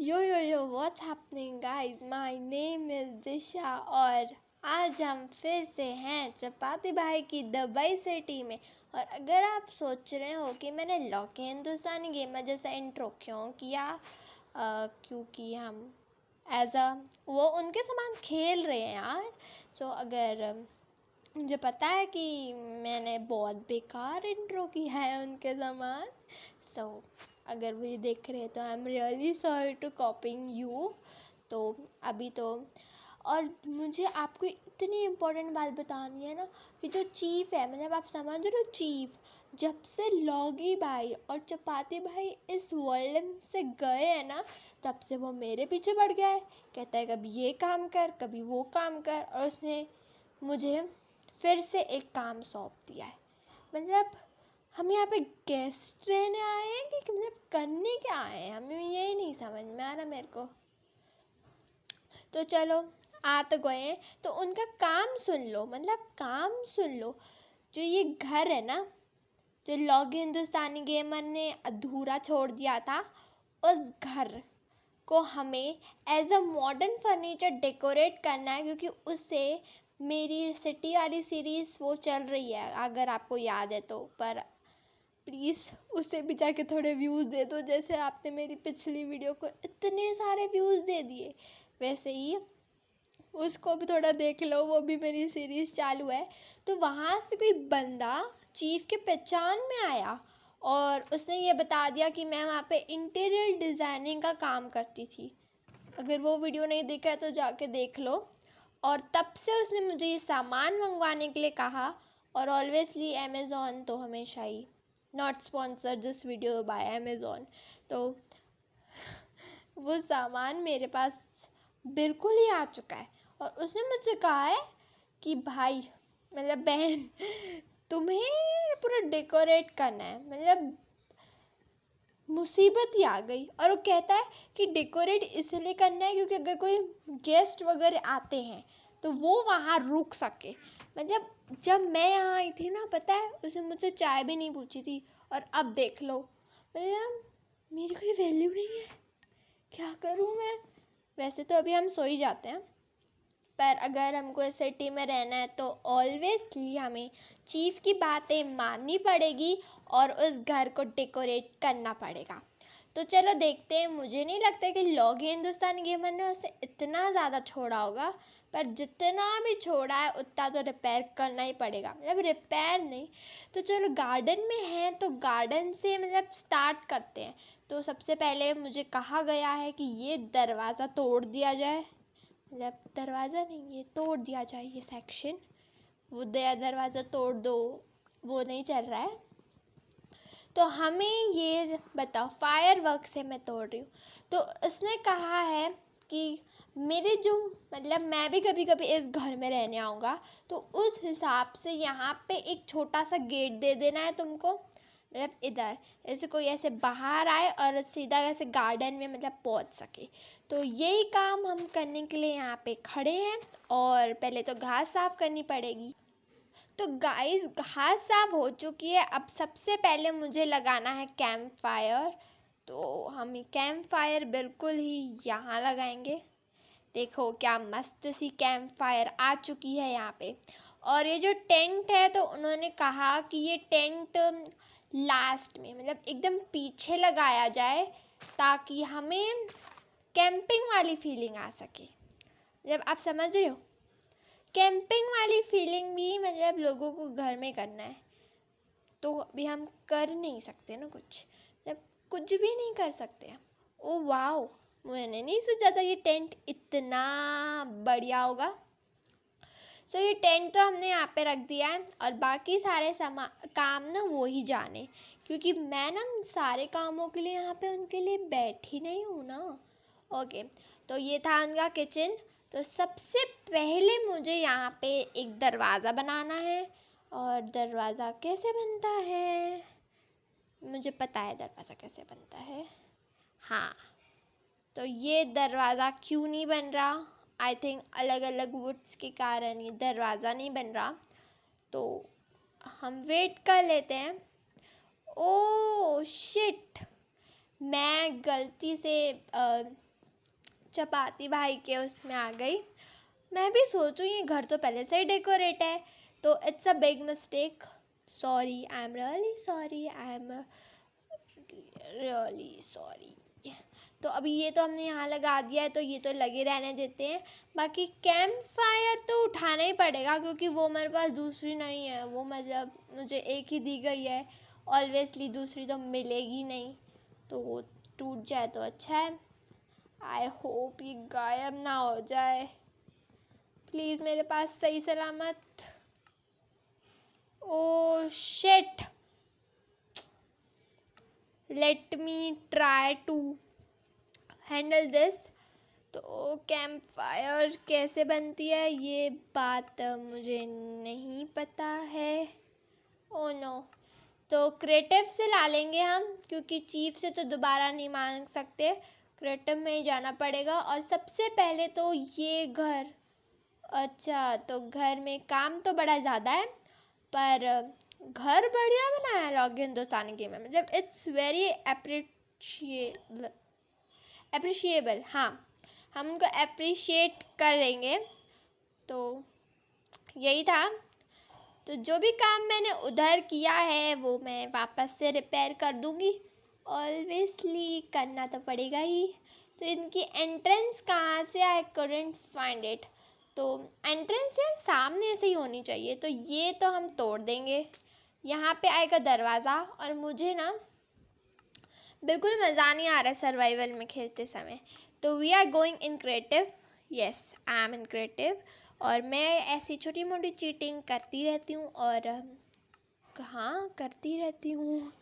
Yo what's happening guys, my name is Disha और आज हम फिर से हैं चपाती भाई की दुबई सिटी में। और अगर आप सोच रहे हो कि मैंने लौकी हिंदुस्तानी गेमर जैसा इंट्रो क्यों किया, क्योंकि हम एज अ वो उनके समान खेल रहे हैं यार। अगर मुझे पता है कि मैंने बहुत बेकार इंट्रो किया है उनके समान। अगर वो ये देख रहे हैं तो I am really sorry to copying you. तो अभी तो और मुझे आपको इतनी इम्पोर्टेंट बात बतानी है ना कि जो चीफ़ है, मतलब आप समझ रहे हो, चीफ़ जब से लॉगी भाई और चपाती भाई इस वर्ल्ड से गए हैं ना, तब से वो मेरे पीछे पड़ गया है। कहता है कभी ये काम कर, कभी वो काम कर, और उसने मुझे फिर से एक काम सौंप दिया है। मतलब हम यहाँ पे गेस्ट रहने आए हैं कि मतलब करने क्या आए हैं, हमें यही नहीं समझ में आ रहा मेरे को। तो चलो, आ तो गए हैं तो उनका काम सुन लो, मतलब काम सुन लो। जो ये घर है ना, जो लॉग हिंदुस्तानी गेमर ने अधूरा छोड़ दिया था, उस घर को हमें as a modern furniture decorate करना है, क्योंकि उससे मेरी सिटी वाली सीरीज़ वो चल रही है, अगर आपको याद है तो। पर प्लीज़ उसे भी जाके थोड़े व्यूज़ दे दो, जैसे आपने मेरी पिछली वीडियो को इतने सारे व्यूज़ दे दिए, वैसे ही उसको भी थोड़ा देख लो, वो भी मेरी सीरीज़ चालू है। तो वहाँ से कोई बंदा चीफ़ के पहचान में आया और उसने ये बता दिया कि मैं वहाँ पे इंटीरियर डिज़ाइनिंग का काम करती थी। अगर वो वीडियो नहीं देखा है तो जाके देख लो। और तब से उसने मुझे ये सामान मंगवाने के लिए कहा, और ऑलवेजली अमेज़ॉन तो हमेशा ही not sponsor this video by Amazon. तो वो सामान मेरे पास बिल्कुल ही आ चुका है, और उसने मुझसे कहा है कि भाई, मतलब बहन, तुम्हें पूरा डेकोरेट करना है। मतलब मुसीबत ही आ गई। और वो कहता है कि डेकोरेट इसलिए करना है क्योंकि अगर कोई गेस्ट वगैरह आते हैं तो वो वहाँ रुक सके। मतलब जब मैं यहाँ आई थी ना, पता है, उसने मुझसे चाय भी नहीं पूछी थी, और अब देख लो। मतलब मेरी कोई वैल्यू नहीं है, क्या करूँ मैं। वैसे तो अभी हम सो ही जाते हैं, पर अगर हमको इस सिटी में रहना है तो ऑलवेजली हमें चीफ की बातें माननी पड़ेगी और उस घर को डेकोरेट करना पड़ेगा। तो चलो देखते हैं। मुझे नहीं लगता कि लॉग हिंदुस्तानी गेमर ने उसे इतना ज़्यादा छोड़ा होगा, पर जितना भी छोड़ा है उतना तो रिपेयर करना ही पड़ेगा। मतलब रिपेयर नहीं तो चलो, गार्डन में है तो गार्डन से मतलब स्टार्ट करते हैं। तो सबसे पहले मुझे कहा गया है कि ये दरवाज़ा तोड़ दिया जाए, मतलब दरवाज़ा नहीं, ये तोड़ दिया जाए, ये सेक्शन। वो दरवाज़ा तोड़ दो, वो नहीं चल रहा है। तो हमें ये बताओ, फायर वर्क से मैं तोड़ रही हूँ। तो उसने कहा है कि मेरे जो, मतलब मैं भी कभी कभी इस घर में रहने आऊँगा, तो उस हिसाब से यहाँ पे एक छोटा सा गेट दे देना है तुमको। मतलब इधर ऐसे कोई ऐसे बाहर आए और सीधा ऐसे गार्डन में मतलब पहुँच सके। तो यही काम हम करने के लिए यहाँ पे खड़े हैं, और पहले तो घास साफ़ करनी पड़ेगी। तो गाइस, घास साफ हो चुकी है। अब सबसे पहले मुझे लगाना है कैंप फायर। तो हम कैंप फायर बिल्कुल ही यहाँ लगाएंगे। देखो क्या मस्त सी कैंप फायर आ चुकी है यहाँ पे। और ये जो टेंट है, तो उन्होंने कहा कि ये टेंट लास्ट में, मतलब एकदम पीछे लगाया जाए, ताकि हमें कैंपिंग वाली फीलिंग आ सके। मतलब आप समझ रहे हो, कैंपिंग वाली फीलिंग भी मतलब लोगों को घर में करना है, तो अभी हम कर नहीं सकते ना कुछ, मतलब कुछ भी नहीं कर सकते। ओ वाओ, मैंने नहीं सोचा था ये टेंट इतना बढ़िया होगा। ये टेंट तो हमने यहाँ पे रख दिया है, और बाकी सारे काम ना वो ही जाने, क्योंकि मैं ना सारे कामों के लिए यहाँ पे उनके लिए बैठी नहीं हूँ ना। ओके, तो ये था उनका किचन। तो सबसे पहले मुझे यहाँ पे एक दरवाज़ा बनाना है। और दरवाज़ा कैसे बनता है, मुझे पता है दरवाज़ा कैसे बनता है। हाँ, तो ये दरवाज़ा क्यों नहीं बन रहा, आई थिंक अलग अलग वुड्स के कारण ये दरवाज़ा नहीं बन रहा। तो हम वेट कर लेते हैं। ओह शिट, मैं गलती से चपाती भाई के उसमें आ गई। मैं भी सोचूं ये घर तो पहले से ही डेकोरेट है, तो it's a big mistake. Sorry, I am really sorry, I am really sorry. तो अभी ये तो हमने यहाँ लगा दिया है, तो ये तो लगे रहने देते हैं। बाकी कैंप फायर तो उठाना ही पड़ेगा, क्योंकि वो मेरे पास दूसरी नहीं है। वो मतलब मुझे एक ही दी गई है, ऑलवेजली दूसरी तो मिलेगी नहीं, तो वो टूट जाए तो अच्छा है। आई होप ये गायब ना हो जाए प्लीज़ मेरे पास सही सलामत। Oh shit, let me try to handle this. तो कैंप फायर कैसे बनती है ये बात मुझे नहीं पता है। ओ नो, तो क्रिएटिव से ला लेंगे हम, क्योंकि चीफ से तो दोबारा नहीं मांग सकते, क्रिएटिव में ही जाना पड़ेगा। और सबसे पहले तो ये घर, अच्छा तो घर में काम तो बड़ा ज़्यादा है, पर घर बढ़िया बनाया है लॉग हिंदुस्तानी गेम में, मतलब इट्स वेरी अप्रिशिएबल। हाँ, हम उनको अप्रिशिएट करेंगे। तो यही था। तो जो भी काम मैंने उधर किया है वो मैं वापस से रिपेयर कर दूँगी, ऑब्वियसली करना तो पड़ेगा ही। तो इनकी एंट्रेंस कहाँ से, आई couldn't फाइंड इट। तो एंट्रेंस यार सामने से ही होनी चाहिए, तो ये तो हम तोड़ देंगे। यहाँ पे आएगा दरवाज़ा, और मुझे ना बिल्कुल मज़ा नहीं आ रहा है सर्वाइवल में खेलते समय। तो we are going in creative, yes I am in creative. और मैं ऐसी छोटी मोटी चीटिंग करती रहती हूँ, और कहाँ करती रहती हूँ।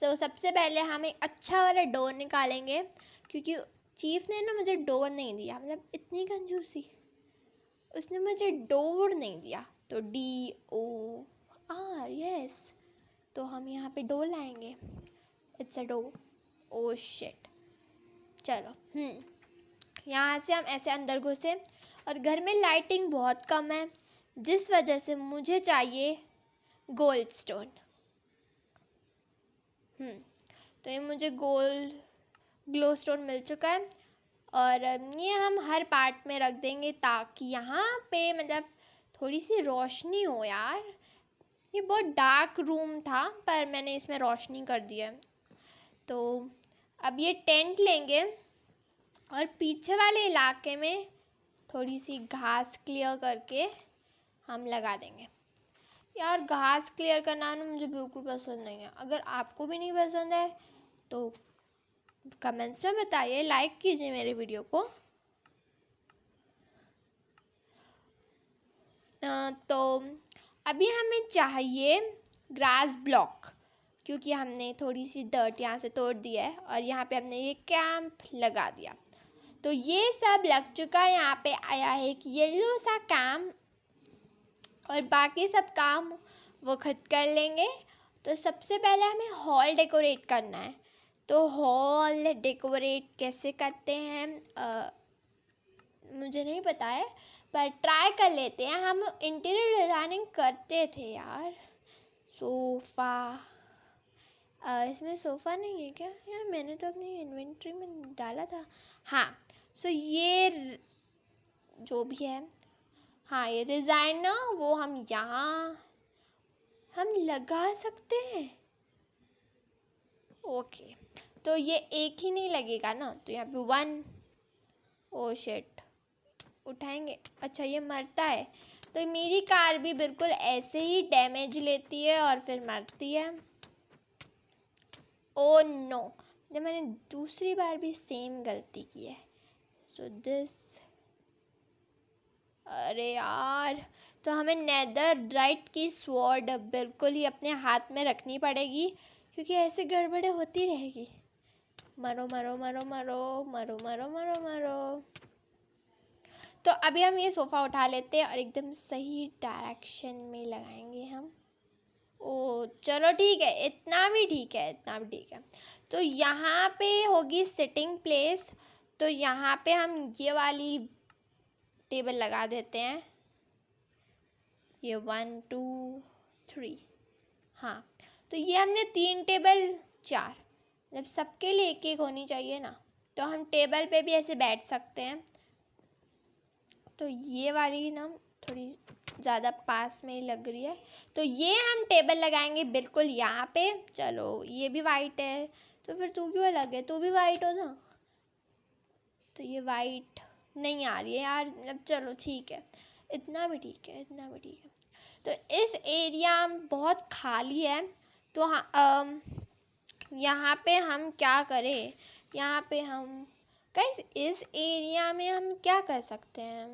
तो सबसे पहले हम एक अच्छा वाला डोर निकालेंगे, क्योंकि चीफ ने ना मुझे डोर नहीं दिया, मतलब इतनी कंजूसी, उसने मुझे डोर नहीं दिया। तो DOR, यस। तो हम यहाँ पे डोर लाएंगे, it's a door. Oh shit, चलो यहाँ से हम ऐसे अंदर घुसे। और घर में लाइटिंग बहुत कम है, जिस वजह से मुझे चाहिए गोल्ड स्टोन। तो ये मुझे गोल्ड ग्लो स्टोन मिल चुका है, और ये हम हर पार्ट में रख देंगे, ताकि यहाँ पे मतलब थोड़ी सी रोशनी हो यार। ये बहुत डार्क रूम था, पर मैंने इसमें रोशनी कर दिया है। तो अब ये टेंट लेंगे, और पीछे वाले इलाके में थोड़ी सी घास क्लियर करके हम लगा देंगे। यार घास क्लियर करना ना मुझे बिल्कुल पसंद नहीं है। अगर आपको भी नहीं पसंद है तो कमेंट्स में बताइए, लाइक कीजिए मेरे वीडियो को। तो अभी हमें चाहिए ग्रास ब्लॉक, क्योंकि हमने थोड़ी सी डर्ट यहाँ से तोड़ दिया है, और यहाँ पे हमने ये कैंप लगा दिया। तो ये सब लग चुका है। यहाँ पे आया है एक येलो सा कैंप, और बाकी सब काम वो खुद कर लेंगे। तो सबसे पहले हमें हॉल डेकोरेट करना है। तो हॉल डेकोरेट कैसे करते हैं मुझे नहीं पता है, पर ट्राई कर लेते हैं। हम इंटीरियर डिज़ाइनिंग करते थे यार। सोफ़ा, इसमें सोफ़ा नहीं है क्या यार? मैंने तो अपनी इन्वेंट्री में डाला था। हाँ, सो ये जो भी है, हाँ ये डिज़ाइन ना वो हम यहाँ हम लगा सकते हैं। ओके, तो ये एक ही नहीं लगेगा ना, तो यहाँ पे 1, ओ शिट, उठाएंगे। अच्छा ये मरता है, तो मेरी कार भी बिल्कुल ऐसे ही डैमेज लेती है और फिर मरती है। ओ नो, जब मैंने दूसरी बार भी सेम गलती की है। सो दिस, अरे यार, तो हमें नेदरराइट की स्वॉर्ड बिल्कुल ही अपने हाथ में रखनी पड़ेगी, क्योंकि ऐसे गड़बड़े होती रहेगी। मरो मरो मरो मरो मरो मरो मरो मरो। तो अभी हम ये सोफ़ा उठा लेते हैं, और एकदम सही डायरेक्शन में लगाएंगे हम। ओ चलो ठीक है, इतना भी ठीक है, इतना भी ठीक है। तो यहाँ पे होगी सिटिंग प्लेस, तो यहाँ पे हम ये वाली टेबल लगा देते हैं। ये 1 2 3, हाँ, तो ये हमने 3 टेबल 4, मतलब सबके लिए एक एक होनी चाहिए ना। तो हम टेबल पे भी ऐसे बैठ सकते हैं। तो ये वाली ना थोड़ी ज़्यादा पास में ही लग रही है, तो ये हम टेबल लगाएंगे बिल्कुल यहाँ पे। चलो ये भी वाइट है, तो फिर तू क्यों अलग है, तू भी वाइट हो ना। तो ये वाइट नहीं आ रही है यार, मतलब चलो ठीक है, इतना भी ठीक है, इतना भी ठीक है। तो इस एरिया बहुत खाली है, तो हाँ यहाँ पे हम क्या करें, यहाँ पे हम गाइस इस एरिया में हम क्या कर सकते हैं।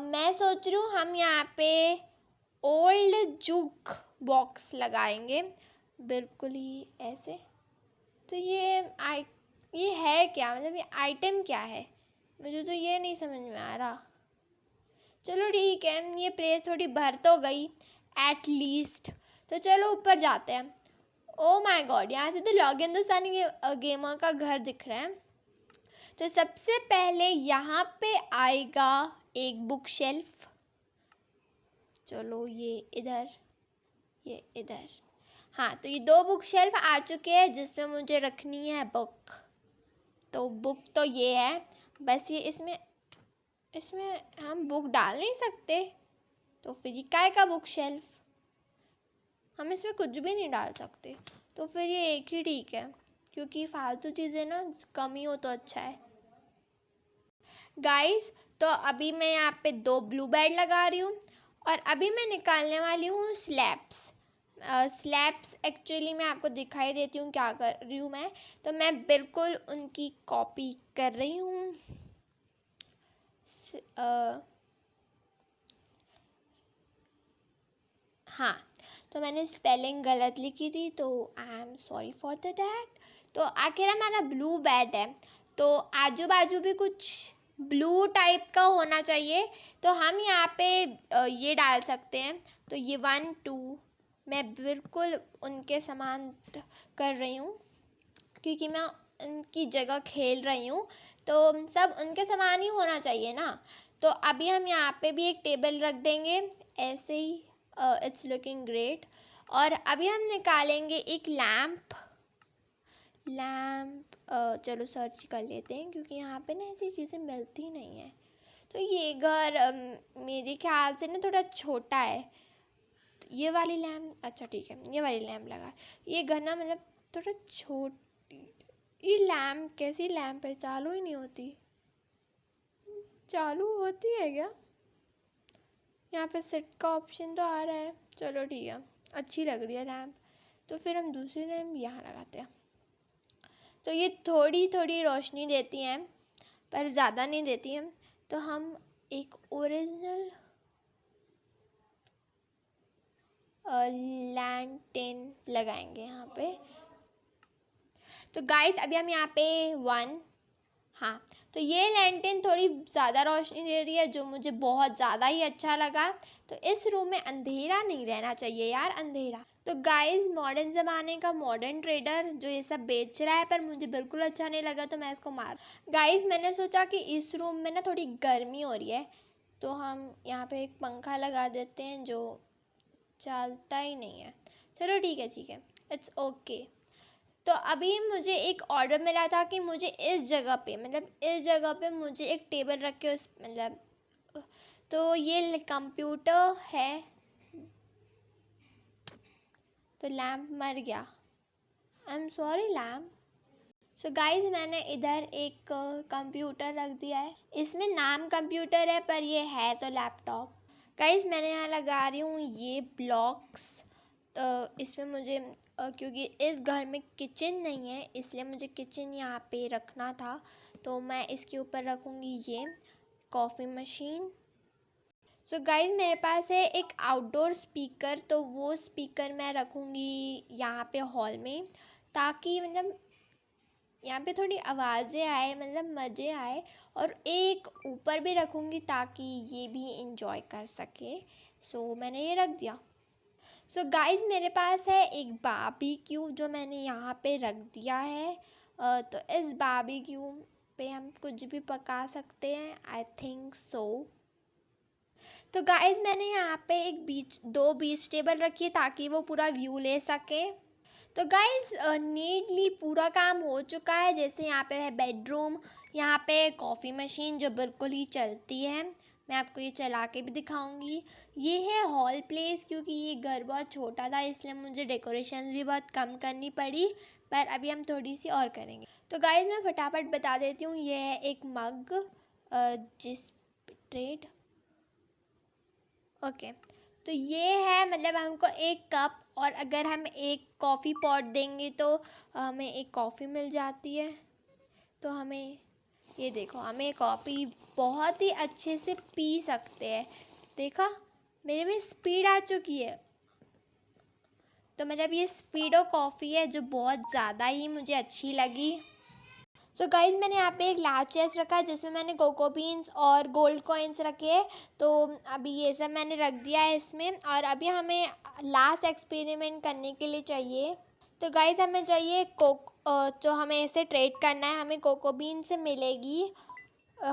मैं सोच रही हूँ हम यहाँ पे ओल्ड जुक बॉक्स लगाएंगे बिल्कुल ही ऐसे। तो ये है क्या, मतलब ये आइटम क्या है, मुझे तो ये नहीं समझ में आ रहा। चलो ठीक है, ये प्लेस थोड़ी भर तो गई एट लीस्ट। तो चलो ऊपर जाते हैं। ओ माय गॉड, यहाँ से तो लॉग हिंदुस्तानी गेमर का घर दिख रहा है। तो सबसे पहले यहाँ पे आएगा एक बुक शेल्फ। चलो ये इधर, ये इधर। हाँ, तो ये 2 बुक शेल्फ आ चुके हैं जिसमें मुझे रखनी है बुक। तो बुक तो ये है, बस ये इसमें हम बुक डाल नहीं सकते, तो फिर ये काय का बुक शेल्फ, हम इसमें कुछ भी नहीं डाल सकते। तो फिर ये एक ही ठीक है, क्योंकि फालतू चीज़ें ना कम ही हो तो अच्छा है। गाइस, तो अभी मैं यहाँ पे 2 ब्लू बेड लगा रही हूँ, और अभी मैं निकालने वाली हूँ स्लैब्स। स्लैब्स एक्चुअली मैं आपको दिखाई देती हूँ क्या कर रही हूँ मैं। तो मैं बिल्कुल उनकी कॉपी कर रही हूँ। हाँ, तो मैंने स्पेलिंग गलत लिखी थी, तो I am sorry for the that. तो आखिर हमारा ब्लू बेड है, तो आजू बाजू भी कुछ ब्लू टाइप का होना चाहिए। तो हम यहाँ पे ये डाल सकते हैं। तो ये 1 2 मैं बिल्कुल उनके समान कर रही हूँ, क्योंकि मैं उनकी जगह खेल रही हूँ, तो सब उनके समान ही होना चाहिए ना। तो अभी हम यहाँ पे भी एक टेबल रख देंगे ऐसे ही। It's looking great. और अभी हम निकालेंगे एक लैम्प। चलो सर्च कर लेते हैं, क्योंकि यहाँ पे ना ऐसी चीज़ें मिलती नहीं है। तो ये घर मेरे ख्याल से ना थोड़ा छोटा है। तो ये वाली लैम्प, अच्छा ठीक है, ये वाली लैम्प लगा। ये घर ना मतलब थोड़ा छोटी। ये लैम्प कैसी लैम्प है, चालू ही नहीं होती। चालू होती है क्या, यहाँ पे सेट का ऑप्शन तो आ रहा है। चलो ठीक है, अच्छी लग रही है लैम्प। तो फिर हम दूसरी लैम्प यहाँ लगाते हैं। तो ये थोड़ी थोड़ी रोशनी देती हैं, पर ज़्यादा नहीं देती हैं। तो हम एक ओरिजिनल लैंटेन लगाएंगे यहाँ पे। तो गाइस अभी हम यहाँ पे 1, हाँ, तो ये लैंटेन थोड़ी ज़्यादा रोशनी दे रही है, जो मुझे बहुत ज़्यादा ही अच्छा लगा। तो इस रूम में अंधेरा नहीं रहना चाहिए यार, अंधेरा। तो गाइस मॉडर्न ज़माने का मॉडर्न ट्रेडर जो ये सब बेच रहा है, पर मुझे बिल्कुल अच्छा नहीं लगा, तो मैं इसको मार। गाइस मैंने सोचा कि इस रूम में ना थोड़ी गर्मी हो रही है, तो हम यहाँ पे एक पंखा लगा देते हैं जो चलता ही नहीं है। चलो ठीक है, ठीक है, इट्स ओके। तो अभी मुझे एक ऑर्डर मिला था कि मुझे इस जगह पे मुझे एक टेबल रख के उस मतलब, तो ये कंप्यूटर है। तो लैम्प मर गया, I am sorry lamp. So guys मैंने इधर एक कंप्यूटर रख दिया है, इसमें नाम कंप्यूटर है पर ये है तो लैपटॉप। गाइज मैंने यहाँ लगा रही हूँ ये ब्लॉक्स। इसमें मुझे क्योंकि इस घर में किचन नहीं है, इसलिए मुझे किचन यहाँ पे रखना था। तो मैं इसके ऊपर रखूँगी ये कॉफ़ी मशीन। सो गाइज मेरे पास है एक आउटडोर स्पीकर, तो वो स्पीकर मैं रखूँगी यहाँ पे हॉल में, ताकि मतलब यहाँ पे थोड़ी आवाज़ें आए, मतलब मज़े आए। और एक ऊपर भी रखूँगी ताकि ये भी इंजॉय कर सके। सो मैंने ये रख दिया। सो गाइज मेरे पास है एक बारबेक्यू जो मैंने यहाँ पे रख दिया है। तो इस बारबेक्यू पे हम कुछ भी पका सकते हैं, आई थिंक सो। तो गाइज मैंने यहाँ पे 2 बीच टेबल रखी है ताकि वो पूरा व्यू ले सके। तो गाइस नीटली पूरा काम हो चुका है। जैसे यहाँ पे है बेडरूम, यहाँ पे कॉफ़ी मशीन जो बिल्कुल ही चलती है, मैं आपको ये चला के भी दिखाऊंगी। ये है हॉल प्लेस, क्योंकि ये घर बहुत छोटा था इसलिए मुझे डेकोरेशंस भी बहुत कम करनी पड़ी, पर अभी हम थोड़ी सी और करेंगे। तो गाइस मैं फटाफट बता देती हूँ, ये है एक मग, जिस ट्रेड, ओके। तो ये है, मतलब हमको एक कप, और अगर हम एक कॉफ़ी पॉट देंगे तो हमें एक कॉफ़ी मिल जाती है। तो हमें ये देखो, हमें कॉफ़ी बहुत ही अच्छे से पी सकते हैं। देखा, मेरे में स्पीड आ चुकी है। तो मतलब ये स्पीडो कॉफ़ी है जो बहुत ज़्यादा ही मुझे अच्छी लगी। सो गाइज मैंने यहाँ पे एक लार्ज चेस्ट रखा है जिसमें मैंने कोको बीन्स और गोल्ड कॉइन्स रखे हैं। तो अभी ये सब मैंने रख दिया है इसमें, और अभी हमें लास्ट एक्सपेरिमेंट करने के लिए चाहिए। तो गाइज हमें चाहिए जो हमें इसे ट्रेड करना है, हमें कोको बीन से मिलेगी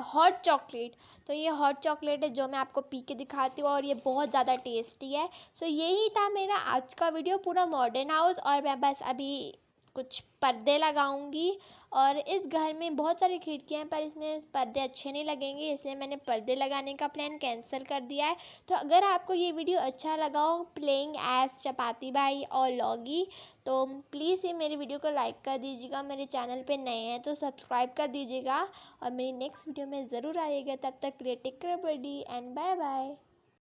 हॉट चॉकलेट। तो ये हॉट चॉकलेट है जो मैं आपको पी के दिखाती हूँ, और ये बहुत ज़्यादा टेस्टी है। सो यही था मेरा आज का वीडियो, पूरा मॉडर्न हाउस। और मैं बस अभी कुछ पर्दे लगाऊंगी, और इस घर में बहुत सारी खिड़कियाँ हैं पर इसमें पर्दे अच्छे नहीं लगेंगे, इसलिए मैंने पर्दे लगाने का प्लान कैंसिल कर दिया है। तो अगर आपको ये वीडियो अच्छा लगा हो, प्लेइंग एज चपाती भाई और लॉगी, तो प्लीज़ ये मेरी वीडियो को लाइक कर दीजिएगा। मेरे चैनल पे नए हैं तो सब्सक्राइब कर दीजिएगा, और मेरी नेक्स्ट वीडियो में ज़रूर आइएगा। तब तक के लिए take care buddy and bye bye.